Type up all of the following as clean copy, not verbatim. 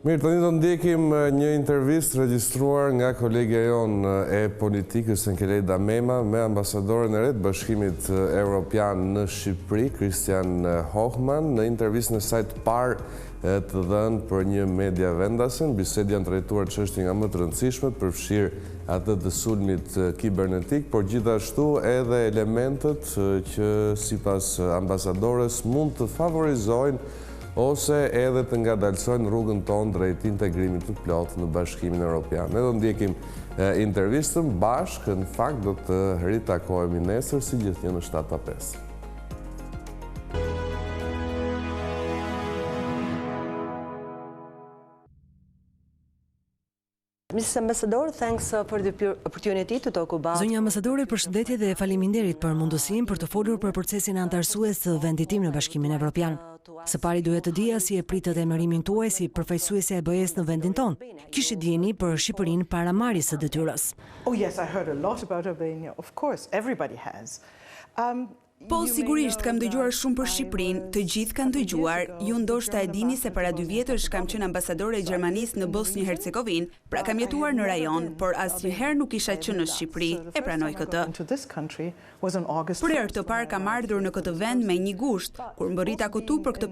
Mirë, tani do ndjekim një intervistë regjistruar nga kolegja jonë e politikës Nkelejda Mema me ambasadoren e re të Bashkimit Evropian në Shqipëri, Christiane Hohmann, në intervistën e saj të parë të dhënë për një media vendasen. Bisedë janë trajtuar çështje nga më të rëndësishmet, përfshirë atë të sulmit kibernetik, por gjithashtu edhe elementet që sipas ambasadores mund të favorizojnë ose edhe të ngadalësojnë rrugën tonë drejt integrimit të plotë në Bashkimin Evropian. Ne do ndjekim intervistën bashkë, në fakt do të ritakohemi nesër si gjithnjë në 7:05. Mrs. Ambassador, thanks for the opportunity to talk about... Zonja ambasadore, përshëndetje dhe faleminderit për mundësinë për të folur për procesin antarësues të vendit tim në Bashkimin Evropian. Së pari duhet të dija si e pritët emërimin tuaj si përfaqësuese e BE-s në vendin tonë. Kishit dijeni për Shqipërinë para marrjes së detyrës. Oh yes, I heard a lot about Albania. Of course, everybody has. Po, sigurisht, kam dëgjuar shumë për Shqipërinë, të gjithë kanë dëgjuar. Ju ndoshta e dini se para 2 vjetësh kam qenë ambasadore e Gjermanisë në Bosnjë-Hercegovinë, pra kam jetuar në rajon, por asnjëherë nuk isha qenë në Shqipëri, e pranoj këtë. Për herë të parë kam ardhur në këtë vend me një gusht, kur mbërrita këtu për këtë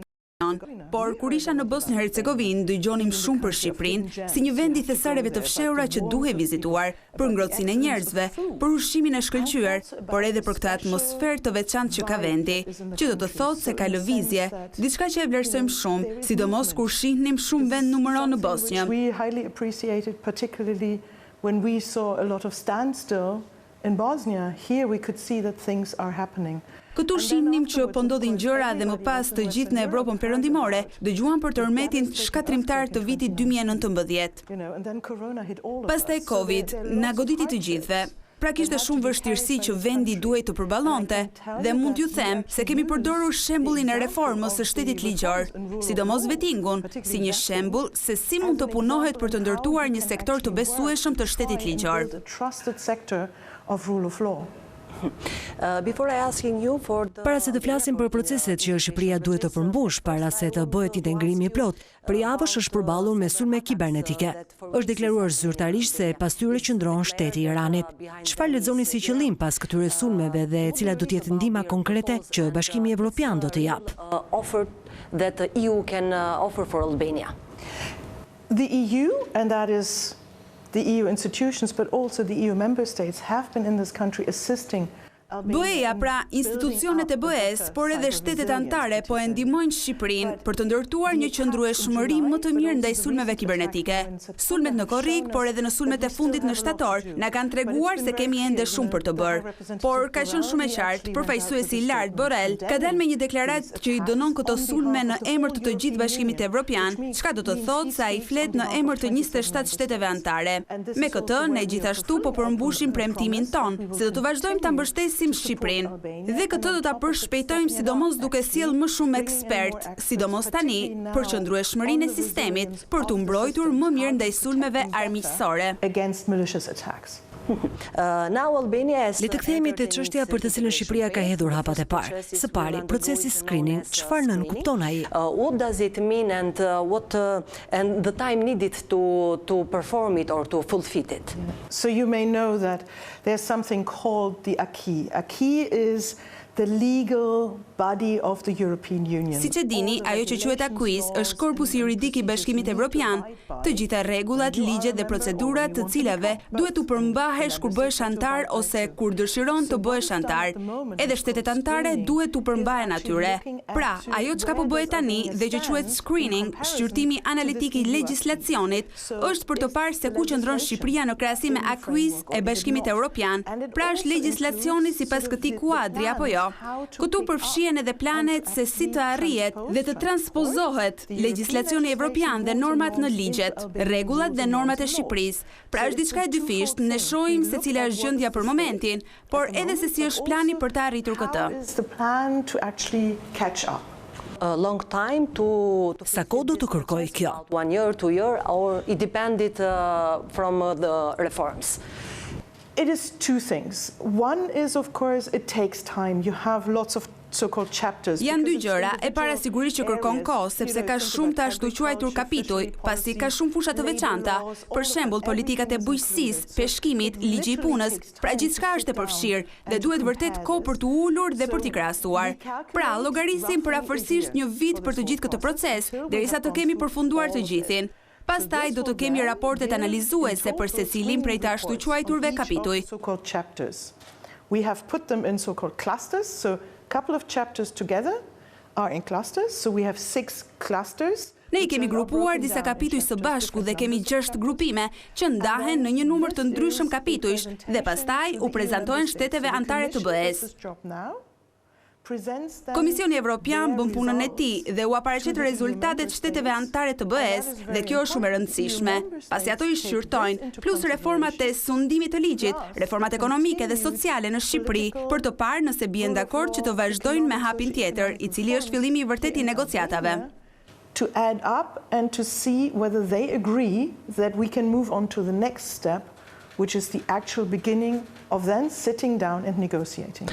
por kur isha në Bosnjë-Hercegovinë dëgjonim shumë për Shqipërinë si një vend i thesareve të fshehura që duhet vizituar, për ngrohtësinë e njerëzve, për ushqimin e shkëlqyer, por edhe për këtë atmosferë të veçantë që ka vendi, që do të thotë se ka lëvizje, diçka që e vlerësojmë shumë, sidomos kur shihnim shumë vend numëro në Bosnjë. We highly appreciated particularly when we saw a lot of standstill in Bosnia. Here we could see that things are happening. Këtu shihnim që po ndodhin gjëra dhe më pas të gjithë në Evropën perëndimore dëgjuan për tërmetin shkatrimtar të vitit 2019. Pastaj Covid na goditi të gjithëve. Pra kishte shumë vështirësi që vendi duhej të përballonte dhe mund t'ju them se kemi përdorur shembullin e reformës së shtetit ligjor, sidomos vettingun, si një shembull se si mund të punohet për të ndërtuar një sektor të besueshëm të shtetit ligjor. Para se të flasim për proceset që Shqipëria duhet të përmbush para se të bëhet integrimi i plot, për javësh është përballur me sulme kibernetike. Është deklaruar zyrtarisht se pas tyre qëndron shteti i Iranit. Çfarë lexoni si qëllim pas këtyre sulmeve dhe cila do të jetë ndihma konkrete që Bashkimi Evropian do të jap? that the EU can offer for Albania? The EU, and that is the EU institutions, but also the EU member states, have been in this country assisting. BE-ja, pra institucionet e BE-s, por edhe shtetet anëtare po e ndihmojnë Shqipërinë për të ndërtuar një qëndrueshmëri më të mirë ndaj sulmeve kibernetike. Sulmet në korrik, por edhe në sulmet e fundit në shtator, na kanë treguar se kemi ende shumë për të bërë. Por ka qenë shumë e qartë, përfaqësuesi i lartë Borrell ka dalë me një deklaratë që i dënon këto sulme në emër të gjithë Bashkimit Evropian, çka do të thotë se ai flet në emër të 27 shteteve anëtare. Me këtë, ne gjithashtu po përmbushim premtimin ton, se do të vazhdojmë ta mbështesim Shqipërinë. Dhe këtë do ta përshpejtojmë sidomos duke sjellë më shumë ekspert, sidomos tani, për qëndrueshmërinë e sistemit, për të mbrojtur më mirë ndaj sulmeve armiqësore. Le të kthehemi te çështja për të cilën Shqipëria ka hedhur hapat e parë. Së pari, procesi screening, çfarë nën kupton ai? What does it mean and and the time needed to perform it or to fulfill it? So you may know that there's something called the acquis. Acquis is the legal body of the European Union. Siç e dini, ajo që quhet acquis është korpusi juridik i Bashkimit Evropian, të gjitha rregullat, ligjet dhe procedurat të cilave duhet të përmbahesh kur bëhesh antar ose kur dëshiron të bëhesh antar. Edhe shtetet anëtare duhet të përmbahen atyre. Pra, ajo çka po bëhet tani dhe që quhet screening, shqyrtimi analitik i legjislacionit, është për të parë se ku qëndron Shqipëria në krahasim me acquis e Bashkimit Evropian. Pra është legjislacioni sipas këtij kuadri apo jo. Këtu përfshihen edhe planet se si të arrihet dhe të transpozohet legjislacioni evropian dhe normat në ligjet, rregullat dhe normat e Shqipërisë. Pra është diçka e dyfisht, ne shohim se cila është gjendja për momentin, por edhe se si është plani për të arritur këtë. A long time to Sa kohë do të kërkojë kjo? 1 year, 2 year, or it depended from the reforms? It is two things. One is, of course, it takes time. You have lots of Janë dy gjëra, e para sigurisht që kërkon kohë, sepse ka shumë të ashtu quajtur kapituj, pasi ka shumë fusha të veçanta, për shembull politikat e bujqësisë, peshkimit, ligji i punës, pra gjithçka është e përfshirë dhe duhet vërtet kohë për të ulur dhe për t'i krahasuar. Pra, llogarisim për afërsisht një vit për të gjithë këtë proces, derisa të kemi përfunduar të gjithin. Pastaj do të kemi raportet analizuese për secilin prej të ashtu quajturve kapituj. We have put them in so-called clusters, so a couple of chapters together are in clusters, so we have 6 clusters. Ne I kemi grupuar disa kapituj së bashku dhe kemi 6 grupime që ndahen në një numër të ndryshëm kapitujsh dhe pastaj u prezantojnë shteteve anëtare të BE-s. Komisioni Evropian bën punën e tij dhe u paraqet rezultatet shteteve anëtare të BE-s dhe kjo është shumë e rëndësishme, pasi ato I shqyrtojnë, plus reformat e sundimit të ligjit, reformat ekonomike dhe sociale në Shqipëri, për të parë nëse bien dakord që të vazhdojnë me hapin tjetër, I cili është fillimi I vërtet I negociatave. To add up and to see whether they agree that we can move on to the next step, which is the actual beginning of then sitting down and negotiating.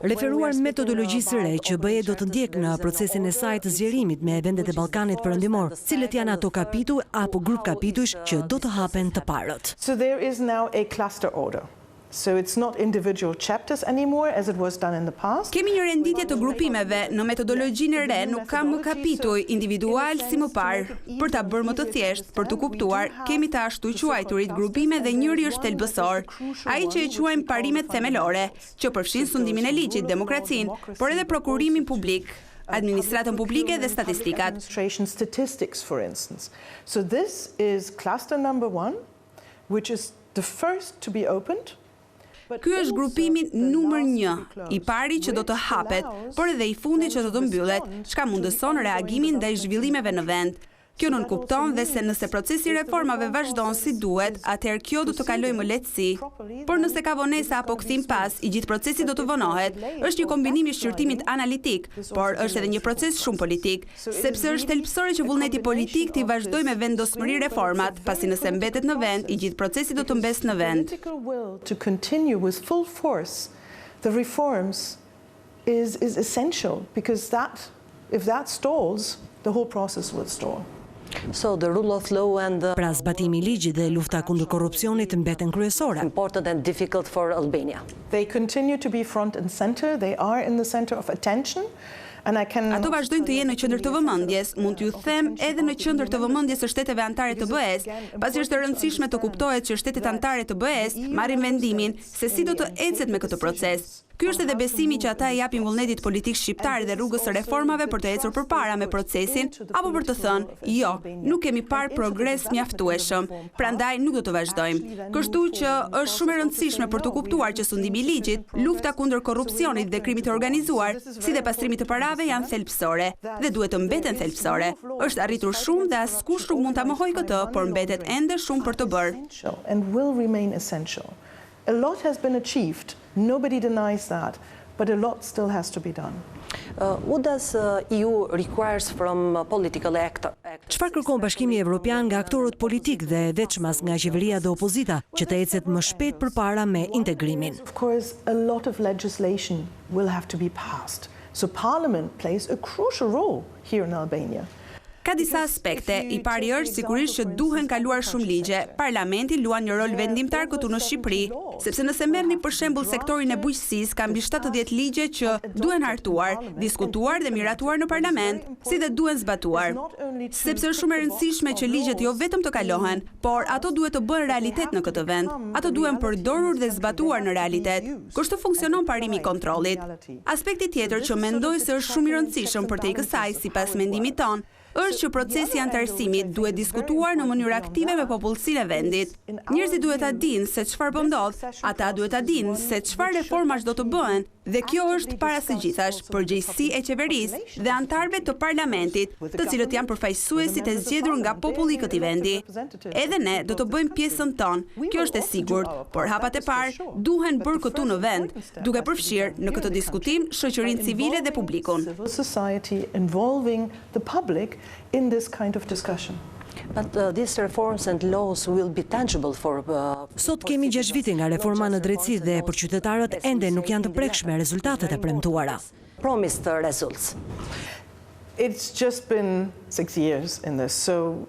Referuar metodologjisë re që BE do të ndjek në procesin e saj të zgjerimit me vendet e Ballkanit Perëndimor, cilët janë ato kapituj apo grup kapitujsh që do të hapen të parët. So there is now a cluster order. So it's not individual chapters anymore as it was done in the past. Kemi një renditje të grupimeve, në metodologjinë e re nuk ka më kapituj individual si më parë. Për ta bërë më të thjeshtë, për të kuptuar, kemi të ashtu quajturit grupime dhe njëri është thelbësor, ai që e quajmë parimet themelore, që përfshin sundimin e ligjit, demokracinë, por edhe prokurimin publik, administratën publike dhe statistikat. Statistics, for instance. So this is cluster number 1, which is the first to be opened. Ky është grupimi numër 1, I pari që do të hapet, por edhe I fundit që do të mbyllet, çka mundëson reagimin ndaj zhvillimeve në vend. Kjo nuk kupton dhe se nëse procesi I reformave vazhdon si duhet, atëherë kjo do të kalojë më lehtësi. Por nëse ka vonesa apo kthim pas, I gjithë procesi do të vonohet. Është një kombinim I shqyrtimit analitik, por është edhe një proces shumë politik, sepse është thelbësore që vullneti politik të I vazhdojë me vendosmëri reformat, pasi nëse mbetet në vend, I gjithë procesi do të mbesë në vend. To continue with full force the reforms is essential, because if that stalls, the whole process will stall. So the rule of law and Pra zbatimi I ligjit dhe lufta kundër korrupsionit mbeten kryesore. important and difficult for Albania. They continue to be front and center. They are in the center of attention. And I can Ato vazhdojnë të jenë në qendër të vëmendjes, mund t'ju them edhe në qendër të vëmendjes së shteteve anëtare të BE-s, pasi është e rëndësishme të kuptohet që shtetet anëtare të BE-s marrin vendimin se si do të ecet me këtë proces. Ky është edhe besimi që ata I japin vullnetit politik shqiptar dhe rrugës së reformave për të ecur përpara me procesin, apo për të thënë, jo, nuk kemi parë progres mjaftueshëm, prandaj nuk do të vazhdojmë. Kështu që është shumë e rëndësishme për të kuptuar që sundimi I ligjit, lufta kundër korrupsionit dhe krimit të organizuar, si dhe pastrimit të parave janë thelbësore dhe duhet të mbeten thelbësore. Është arritur shumë dhe askush nuk mund ta mohojë këtë, por mbetet ende shumë për të bërë. and will remain essential. A lot has been achieved. Nobody denies that, but a lot still has to be done. What does EU requires from political actors? Çfarë kërkon Bashkimi Evropian nga aktorët politik dhe veçmas nga qeveria dhe opozita që të ecet më shpejt përpara me integrimin? Of course, a lot of legislation will have to be passed. So Parliament plays a crucial role here in Albania. Ka disa aspekte, I pari është sigurisht që duhen kaluar shumë ligje. Parlamenti luan një rol vendimtar këtu në Shqipëri, sepse nëse merrni për shembull sektorin e bujqësisë, ka mbi 70 ligje që duhen hartuar, diskutuar dhe miratuar në parlament, si dhe duhen zbatuar. Sepse është shumë e rëndësishme që ligjet jo vetëm të kalohen, por ato duhet të bëhen realitet në këtë vend. Ato duhen përdorur dhe zbatuar në realitet. Kështu funksionon parimi I kontrollit. Aspekti tjetër që mendoj se është shumë I rëndësishëm për te I kësaj, sipas mendimit ton, është që procesi I anëtarësimit duhet diskutuar në mënyrë aktive me popullsinë e vendit. Njerëzit duhet ta dinë se çfarë po ndodh, ata duhet ta dinë se çfarë reformash do të bëhen, dhe kjo është para së gjithash përgjegjësi e qeverisë dhe anëtarëve të parlamentit, të cilët janë përfaqësuesit e zgjedhur nga populli I këtij vendi. Edhe ne do të bëjmë pjesën tonë, kjo është e sigurt, por hapat e parë duhen bërë këtu në vend, duke përfshirë në këtë diskutim shoqërinë civile dhe publikun. Civil society involving the public in this kind of discussion. But these reforms and laws will be tangible for Sot kemi 6 vite nga reforma në drejtësi dhe për qytetarët ende nuk janë të prekshme rezultatet e premtuara. promised results? It's just been 6 years in this, so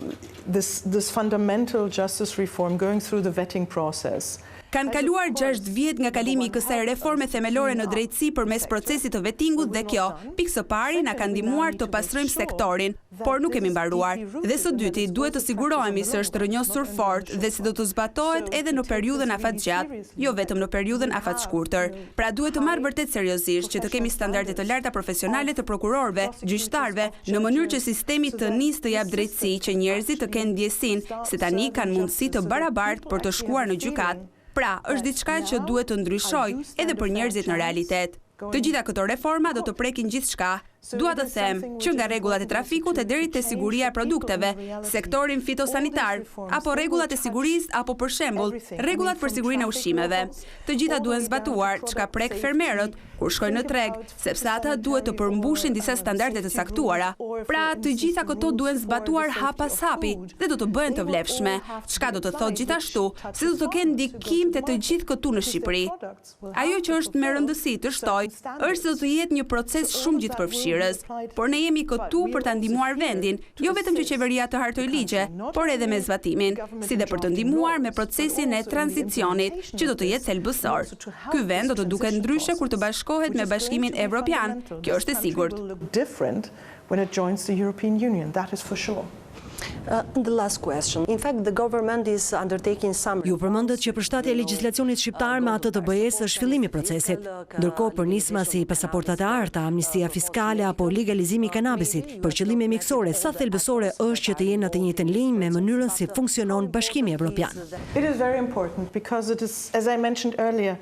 this fundamental justice reform going through the vetting process. Kanë kaluar 6 vjet nga kalimi I kësaj reforme themelore në drejtësi përmes procesit të vettingut dhe kjo, pikë së pari, na ka ndihmuar të pastrojmë sektorin, por nuk kemi mbaruar. Dhe së dyti, duhet të sigurohemi se është rrënjosur fort dhe se do të zbatohet edhe në periudhën afatgjatë, jo vetëm në periudhën afatshkurtër. Pra duhet të marrë vërtet seriozisht që të kemi standarde të larta profesionale të prokurorëve, gjyqtarëve, në mënyrë që sistemi të nisë të jap drejtësi që njerëzit të kenë ndjesinë se tani kanë mundësi të barabartë për të shkuar në gjykatë. Pra, është diçka që duhet të ndryshojë edhe për njerëzit në realitet. Të gjitha këto reforma do të prekin gjithçka. Dua të them që nga rregullat e trafikut e deri te siguria e produkteve, sektorin fitosanitar, apo rregullat e sigurisë, apo për shembull, rregullat për sigurinë e ushqimeve. Të gjitha duhen zbatuar, çka prek fermerët kur shkojnë në treg, sepse ata duhet të përmbushin disa standarde të saktuara. Pra, të gjitha këto duhen zbatuar hap pas hapi dhe do të bëhen të vlefshme, çka do të thotë gjithashtu se do të kenë ndikim te të gjithë këtu në Shqipëri. Ajo që është me rëndësi të shtoj, është se do të jetë një proces shumë gjithëpërfshirës. Por ne jemi këtu për ta ndihmuar vendin, jo vetëm që qeveria të hartoj ligje, por edhe me zbatimin, si dhe për të ndihmuar me procesin e tranzicionit, që do të jetë thelbësor. Ky vend do të duket ndryshe kur të bashkohet me Bashkimin Evropian, kjo është e sigurt. The last question. In fact, the government is undertaking some... Ju përmendët që përshtatja e legjislacionit shqiptar me atë të BE-s është fillimi I procesit. Ndërkohë për nisma si pasaportat e arta, amnistia fiskale apo legalizimi I kanabisit, për qëllime miksore, sa thelbësore është që të jenë në të njëjtën linjë me mënyrën si funksionon Bashkimi Evropian. It is very important because it is, as I mentioned earlier,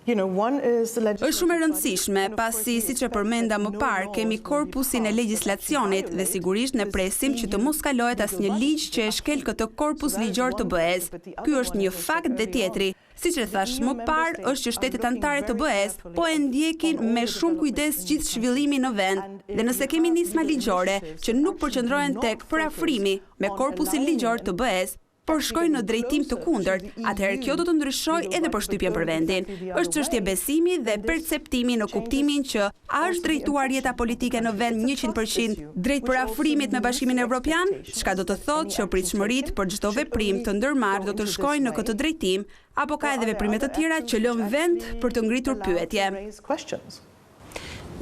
Është shumë e rëndësishme, pasi siç e përmenda më parë, kemi korpusin e legjislacionit dhe sigurisht ne presim që të mos kalohet asnjë ligj që e shkel këtë korpus ligjor të BE-s. Ky është një fakt dhe tjetri. Siç e thash më parë, është që shtetet anëtare të BE-s po e ndjekin me shumë kujdes gjithë zhvillimin në vend. Dhe nëse kemi nisma ligjore që nuk përqendrohen tek parafrimi me korpusin ligjor të BE-s, por shkojnë në drejtim të kundërt, atëherë kjo do të ndryshojë edhe përshtypjen për vendin. Është çështje besimi dhe perceptimi në kuptimin që a është drejtuar jeta politike në vend 100% drejt parafrimit me Bashkimin Evropian, çka do të thotë që pritshmëritë për çdo veprim të ndërmarrë do të shkojnë në këtë drejtim, apo ka edhe veprime të tjera që lën vend për të ngritur pyetje.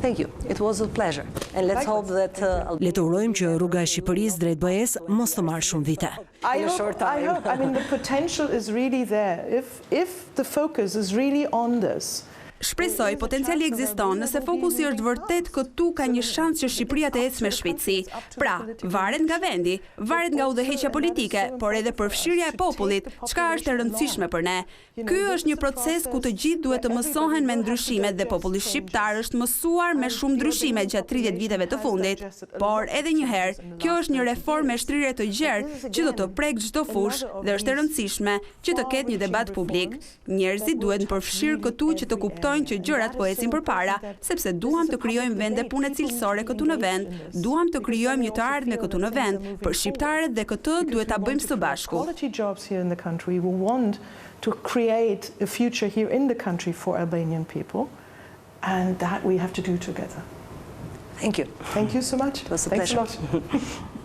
Thank you. It was a pleasure. And let's hope that Le të urojmë që rruga e Shqipërisë drejt BE-s mos të marrë shumë vite. I hope, I mean, the potential is really there. If the focus is really on this, Shpresoj, potenciali ekziston, nëse fokusi është vërtet këtu ka një shans që Shqipëria të ecë me shpejtësi. Pra, varet nga vendi, varet nga udhëheqja politike, por edhe përfshirja e popullit, çka është e rëndësishme për ne. Ky është një proces ku të gjithë duhet të mësohen me ndryshimet dhe populli shqiptar është mësuar me shumë ndryshime gjatë 30 viteve të fundit. Por edhe një herë, kjo është një reformë me shtrirje të gjerë që do të prek çdo fushë dhe është e rëndësishme që të ketë një debat publik. Njerëzit duhet të përfshirë këtu që të kuptojnë që gjërat po ecin përpara, sepse duam të krijojmë vende pune cilësore këtu në vend, duam të krijojmë një të ardhme këtu në vend për shqiptarët dhe këtë duhet ta bëjmë së bashku. To create a future here in the country for Albanian people, and that we have to do together. Thank you. Thank you so much. It was a Thanks pleasure. a lot.